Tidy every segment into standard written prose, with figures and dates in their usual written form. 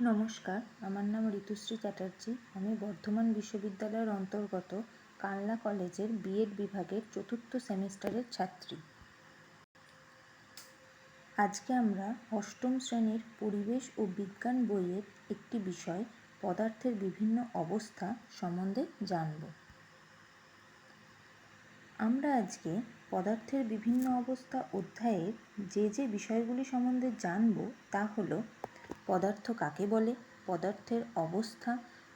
নমস্কার, আমার নাম ঋতুশ্রী চ্যাটার্জি। আমি বর্ধমান বিশ্ববিদ্যালয়ের অন্তর্গত কানলা কলেজের বিএড বিভাগের চতুর্থ সেমিস্টারের ছাত্রী। আজকে আমরা অষ্টম শ্রেণীর পরিবেশ ও বিজ্ঞান বইয়ের একটি বিষয় পদার্থের বিভিন্ন অবস্থা সম্বন্ধে জানব। আমরা আজকে পদার্থের বিভিন্ন অবস্থা অধ্যায়ের যে বিষয়গুলি সম্বন্ধে জানব তা হলো পদার্থ কাকে বলে, পদার্থের অবস্থা,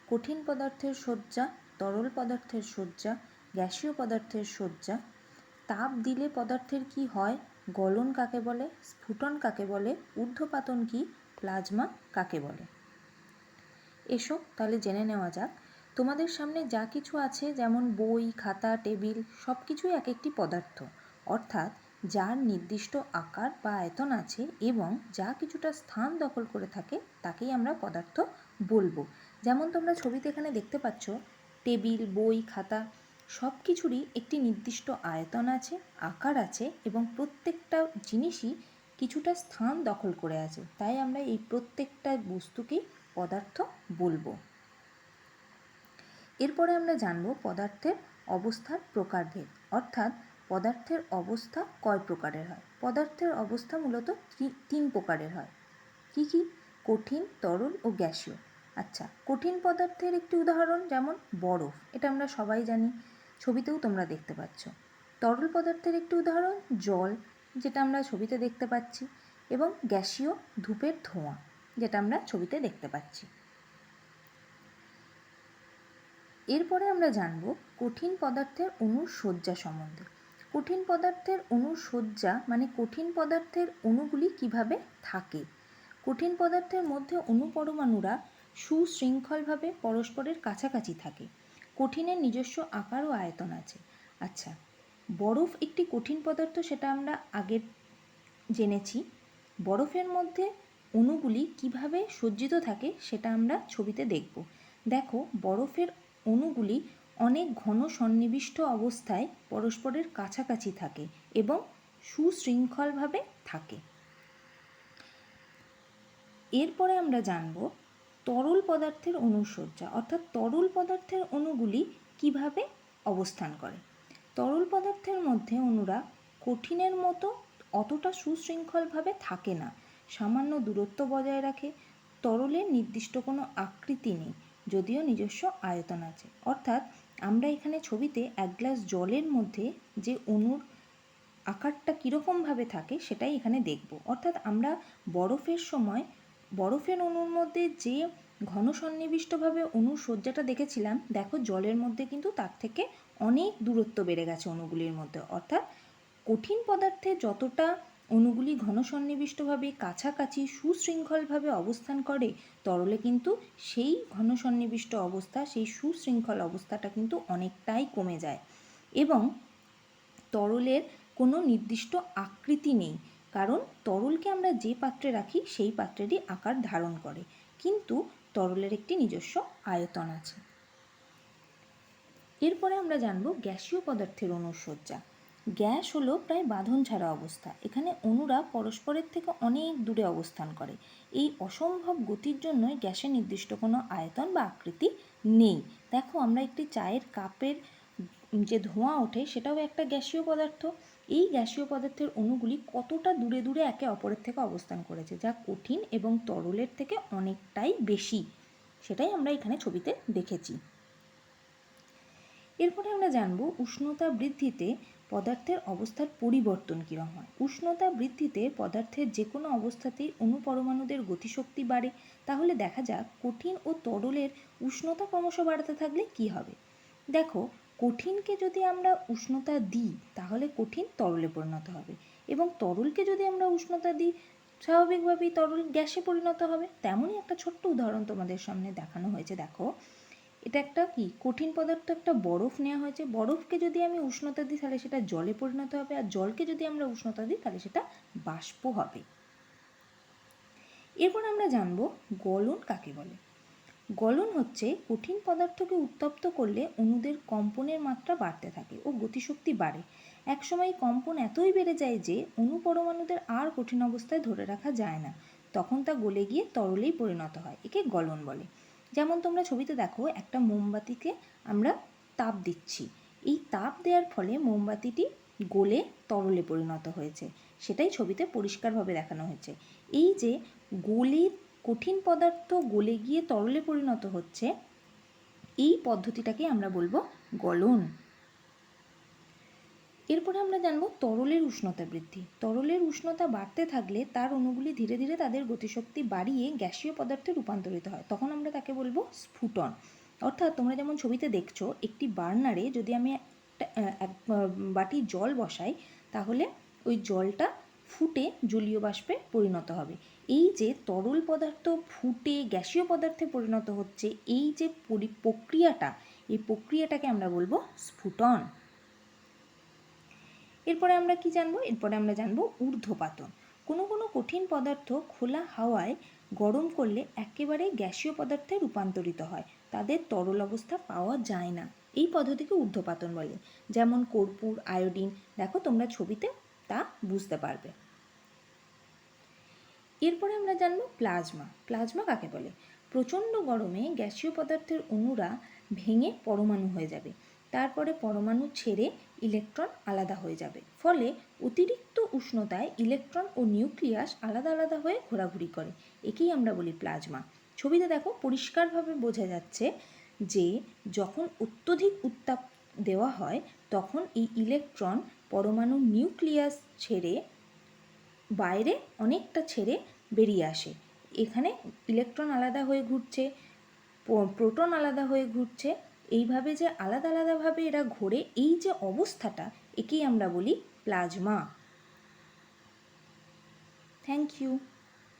কঠিন পদার্থের সজ্জা, তরল পদার্থের সজ্জা, গ্যাসীয় পদার্থের সজ্জা, তাপ দিলে পদার্থের কি হয়, গলন কাকে বলে, স্ফুটন কাকে বলে, ঊর্ধ্বপাতন কি, প্লাজমা কাকে বলে। এসো তাহলে জেনে নেওয়া যাক। তোমাদের সামনে যা কিছু আছে, যেমন বই, খাতা, টেবিল, সব কিছুই এক একটি পদার্থ, অর্থাৎ যার নির্দিষ্ট আকার বা আয়তন আছে এবং যা কিছুটা স্থান দখল করে থাকে তাকেই আমরা পদার্থ বলবো। যেমন তোমরা ছবিতে এখানে দেখতে পাচ্ছ, টেবিল, বই, খাতা সব কিছুরই একটি নির্দিষ্ট আয়তন আছে, আকার আছে এবং প্রত্যেকটা জিনিসই কিছুটা স্থান দখল করে আছে, তাই আমরা এই প্রত্যেকটা বস্তুকেই পদার্থ বলবো। এরপরে আমরা জানব পদার্থের অবস্থার প্রকারভেদ, অর্থাৎ পদার্থের অবস্থা কয় প্রকারের হয়। পদার্থের অবস্থা মূলত তিন প্রকারের হয়। কি কি? কঠিন, তরল ও গ্যাসীয়। আচ্ছা, কঠিন পদার্থের একটি উদাহরণ যেমন বরফ, এটা আমরা সবাই জানি, ছবিতেও তোমরা দেখতে পাচ্ছ। তরল পদার্থের একটি উদাহরণ জল, যেটা আমরা ছবিতে দেখতে পাচ্ছি, এবং গ্যাসীয় ধূপের ধোঁয়া, যেটা আমরা ছবিতে দেখতে পাচ্ছি। এরপরে আমরা জানব কঠিন পদার্থের অণুর সজ্জা সম্বন্ধে। কঠিন পদার্থের অণুর সজ্জা মানে কঠিন পদার্থের অণুগুলি কিভাবে থাকে। কঠিন পদার্থের মধ্যে অণু পরমাণুরা সুশৃঙ্খলভাবে পরস্পরের কাছাকাছি থাকে। কঠিনের নিজস্ব আকার ও আয়তন আছে। আচ্ছা, বরফ একটি কঠিন পদার্থ, সেটা আমরা আগে জেনেছি। বরফের মধ্যে অণুগুলি কিভাবে সজ্জিত থাকে সেটা আমরা ছবিতে দেখব। দেখো, বরফের অণুগুলি অনেক ঘন সন্নিবিষ্ট অবস্থায় পরস্পরের কাছাকাছি থাকে এবং সুশৃঙ্খলভাবে থাকে। এরপরে আমরা জানব তরল পদার্থের অণুর সজ্জা, অর্থাৎ তরল পদার্থের অণুগুলি কিভাবে অবস্থান করে। তরল পদার্থের মধ্যে অণুরা কঠিনের মতো অতটা সুশৃঙ্খলভাবে থাকে না, সামান্য দূরত্ব বজায় রাখে। তরলের নির্দিষ্ট কোনো আকৃতি নেই, যদিও নিজস্ব আয়তন আছে। অর্থাৎ আমরা এখানে ছবিতে এক গ্লাস জলের মধ্যে যে অণুর আকারটা কীরকমভাবে থাকে সেটাই এখানে দেখব। অর্থাৎ আমরা বরফের সময় বরফের অণুর মধ্যে যে ঘন সন্নিবিষ্টভাবে অণুর সজ্জাটা দেখেছিলাম, দেখো জলের মধ্যে কিন্তু তার থেকে অনেক দূরত্ব বেড়ে গেছে অণুগুলির মধ্যে। অর্থাৎ কঠিন পদার্থে যতটা অণুগুলি ঘন সন্নিবিষ্টভাবে কাছাকাছি সুশৃঙ্খলভাবে অবস্থান করে, তরলে কিন্তু সেই ঘন সন্নিবিষ্ট অবস্থা, সেই সুশৃঙ্খল অবস্থাটা কিন্তু অনেকটাই কমে যায় এবং তরলের কোনো নির্দিষ্ট আকৃতি নেই, কারণ তরলকে আমরা যে পাত্রে রাখি সেই পাত্রেরই আকার ধারণ করে, কিন্তু তরলের একটি নিজস্ব আয়তন আছে। এরপরে আমরা জানব গ্যাসীয় পদার্থের অণুর সজ্জা। গ্যাস হলো প্রায় বাঁধন ছাড়া অবস্থা। এখানে অণুরা পরস্পরের থেকে অনেক দূরে অবস্থান করে। এই অসম্ভব গতির জন্যই গ্যাসের নির্দিষ্ট কোনো আয়তন বা আকৃতি নেই। দেখো, আমরা একটি চায়ের কাপের যে ধোঁয়া ওঠে সেটাও একটা গ্যাসীয় পদার্থ। এই গ্যাসীয় পদার্থের অণুগুলি কতটা দূরে দূরে একে অপরের থেকে অবস্থান করেছে, যা কঠিন এবং তরলের থেকে অনেকটাই বেশি, সেটাই আমরা এখানে ছবিতে দেখেছি। এরপরে আমরা জানব উষ্ণতা বৃদ্ধিতে পদার্থের অবস্থার পরিবর্তন কীরকম হয়। উষ্ণতা বৃদ্ধিতে পদার্থের যে কোনো অবস্থাতেই অণু পরমাণুদের গতিশক্তি বাড়ে। তাহলে দেখা যাক কঠিন ও তরলের উষ্ণতা ক্রমশ বাড়তে থাকলে কি হবে। দেখো, কঠিনকে যদি আমরা উষ্ণতা দিই তাহলে কঠিন তরলে পরিণত হবে, এবং তরলকে যদি আমরা উষ্ণতা দিই স্বাভাবিকভাবেই তরল গ্যাসে পরিণত হবে। তেমনই একটা ছোট্ট উদাহরণ তোমাদের সামনে দেখানো হয়েছে। দেখো, এটা একটা কি কঠিন পদার্থ, একটা বরফ নেওয়া হয়েছে। বরফকে যদি আমি উষ্ণতা দিই তাহলে সেটা জলে পরিণত হবে, আর জলকে যদি আমরা উষ্ণতা দিই তাহলে সেটা বাষ্প হবে। এরপর আমরা জানব গলন কাকে বলে। গলন হচ্ছে কঠিন পদার্থকে উত্তপ্ত করলে অণুদের কম্পনের মাত্রা বাড়তে থাকে ও গতিশক্তি বাড়ে। একসময় কম্পন এতই বেড়ে যায় যে অণু পরমাণুদের আর কঠিন অবস্থায় ধরে রাখা যায় না, তখন তা গলে গিয়ে তরলেই পরিণত হয়, একে গলন বলে। যেমন তোমরা ছবিতে দেখো একটা মোমবাতিকে আমরা তাপ দিচ্ছি, এই তাপ দেওয়ার ফলে মোমবাতিটি গলে তরলে পরিণত হয়েছে, সেটাই ছবিতে পরিষ্কারভাবে দেখানো হয়েছে। এই যে গলে কঠিন পদার্থ গলে গিয়ে তরলে পরিণত হচ্ছে, এই পদ্ধতিটাকে আমরা বলবো গলন। এরপরে আমরা জানবো তরলের উষ্ণতা বৃদ্ধি। তরলের উষ্ণতা বাড়তে থাকলে তার অণুগুলি ধীরে ধীরে তাদের গতিশক্তি বাড়িয়ে গ্যাসীয় পদার্থে রূপান্তরিত হয়, তখন আমরা তাকে বলবো স্ফুটন। অর্থাৎ তোমরা যেমন ছবিতে দেখছো, একটি বার্নারে যদি আমি এক বাটি জল বসাই, তাহলে ওই জলটা ফুটে জলীয় বাষ্পে পরিণত হবে। এই যে তরল পদার্থ ফুটে গ্যাসীয় পদার্থে পরিণত হচ্ছে, এই যে প্রক্রিয়াটা, এই প্রক্রিয়াটাকে আমরা বলবো স্ফুটন। এরপরে আমরা কি জানবো? এরপরে আমরা জানবো ঊর্ধ্বপাতন। কোনো কোনো কঠিন পদার্থ খোলা হাওয়ায় গরম করলে একেবারে গ্যাসীয় পদার্থে রূপান্তরিত হয়, তাদের তরল অবস্থা পাওয়া যায় না, এই পদ্ধতিকে ঊর্ধ্বপাতন বলে। যেমন কর্পূর, আয়োডিন, দেখো তোমরা ছবিতে তা বুঝতে পারবে। এরপরে আমরা জানবো প্লাজমা। প্লাজমা কাকে বলে? প্রচণ্ড গরমে গ্যাসীয় পদার্থের অণুরা ভেঙে পরমাণু হয়ে যাবে, তারপরে পরমাণু ছেড়ে ইলেকট্রন আলাদা হয়ে যাবে, ফলে অতিরিক্ত উষ্ণতায় ইলেকট্রন ও নিউক্লিয়াস আলাদা আলাদা হয়ে ঘোরাঘুরি করে, একেই আমরা বলি প্লাজমা। ছবিতে দেখো পরিষ্কারভাবে বোঝা যাচ্ছে যে যখন অত্যধিক উত্তাপ দেওয়া হয়, তখন এই ইলেকট্রন পরমাণু নিউক্লিয়াস ছেড়ে বাইরে অনেকটা ছেড়ে বেরিয়ে আসে। এখানে ইলেকট্রন আলাদা হয়ে ঘুরছে, প্রোটন আলাদা হয়ে ঘুরছে, এইভাবে যে আলাদা আলাদাভাবে এরা ঘোরে, এই যে অবস্থাটা, একেই আমরা বলি প্লাজমা। Thank you.